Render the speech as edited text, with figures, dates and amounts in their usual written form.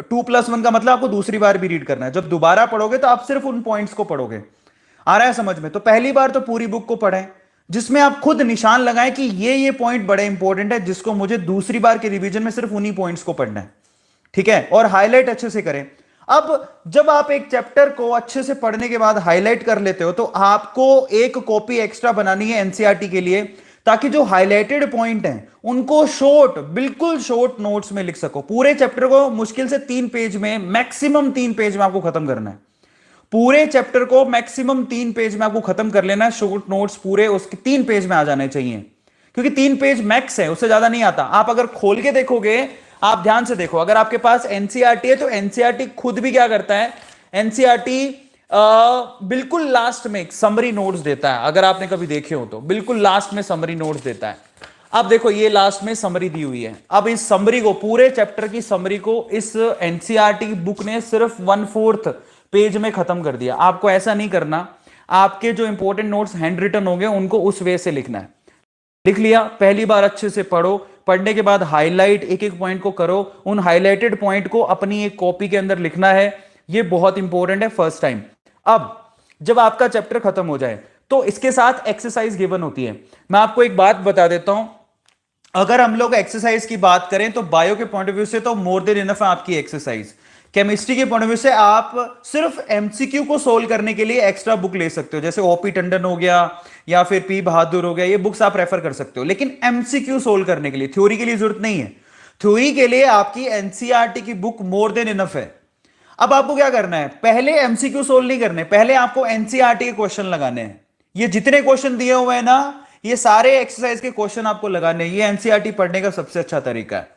2+1 का मतलब आपको दूसरी बार भी रीड करना है। जब दोबारा पढ़ोगे तो आप सिर्फ उन पॉइंट्स को पढ़ोगे। आ रहा है समझ में? तो पहली बार तो पूरी बुक को पढ़ें, जिसमें आप खुद निशान लगाएं कि ये पॉइंट बड़े इंपॉर्टेंट है, जिसको मुझे दूसरी बार के रिवीजन में सिर्फ उन्हीं पॉइंट्स को पढ़ना है। ठीक है? और हाईलाइट अच्छे से करें। अब जब आप एक चैप्टर को अच्छे से पढ़ने के बाद हाईलाइट कर लेते हो, तो आपको एक कॉपी एक्स्ट्रा बनानी है एनसीईआरटी के लिए, ताकि जो हाईलाइटेड पॉइंट हैं उनको शॉर्ट, बिल्कुल शॉर्ट नोट्स में लिख सको। पूरे चैप्टर को मुश्किल से 3 पेज में, मैक्सिमम 3 पेज में आपको खत्म करना है। पूरे चैप्टर को मैक्सिमम 3 पेज में आपको खत्म कर लेना है। शॉर्ट नोट्स पूरे उसके 3 पेज में आ जाने चाहिए, क्योंकि 3 पेज मैक्स है, उससे ज्यादा नहीं आता। आप अगर खोल के देखोगे, आप ध्यान से देखो, अगर आपके पास एनसीईआरटी है तो एनसीईआरटी खुद भी क्या करता है, एनसीईआरटी बिल्कुल लास्ट में एक समरी नोट्स देता है। अगर आपने कभी देखे हो तो बिल्कुल लास्ट में समरी नोट्स देता है। अब देखो, ये लास्ट में समरी दी हुई है। अब इस समरी को, पूरे चैप्टर की समरी को इस एनसीईआरटी की बुक ने सिर्फ 1/4 पेज में खत्म कर दिया। आपको ऐसा नहीं करना। आपके जो इंपॉर्टेंट नोट्स हैंड रिटन होंगे उनको उस वे से लिखना है। लिख लिया, पहली बार अच्छे से पढ़ो। पढ़ने के बाद हाईलाइट एक एक पॉइंट को करो। उन हाईलाइटेड पॉइंट को अपनी एक कॉपी के अंदर लिखना है। ये बहुत इंपॉर्टेंट है फर्स्ट टाइम। अब जब आपका चैप्टर खत्म हो जाए तो इसके साथ एक्सरसाइज गिवन होती है। मैं आपको एक बात बता देता हूं, अगर हम लोग एक्सरसाइज की बात करें तो बायो के पॉइंट ऑफ व्यू से तो मोर देन इनफ है आपकी एक्सरसाइज। केमिस्ट्री के पॉइंट ऑफ व्यू से आप सिर्फ एमसीक्यू को सोल्व करने के लिए एक्स्ट्रा बुक ले सकते हो, जैसे ओपी टंडन हो गया या फिर पी बहादुर हो गया, ये बुक्स आप रेफर कर सकते हो। लेकिन एमसीक्यू सोल्व करने के लिए, थ्योरी के लिए जरूरत नहीं है। थ्योरी के लिए आपकी एनसीईआरटी की बुक मोर देन इनफ है। अब आपको क्या करना है, पहले एमसीक्यू सोल्व नहीं करने, पहले आपको एनसीईआरटी के क्वेश्चन लगाने हैं। ये जितने क्वेश्चन दिए हुए हैं ना, ये सारे एक्सरसाइज के क्वेश्चन आपको लगाने हैं। ये एनसीईआरटी पढ़ने का सबसे अच्छा तरीका है।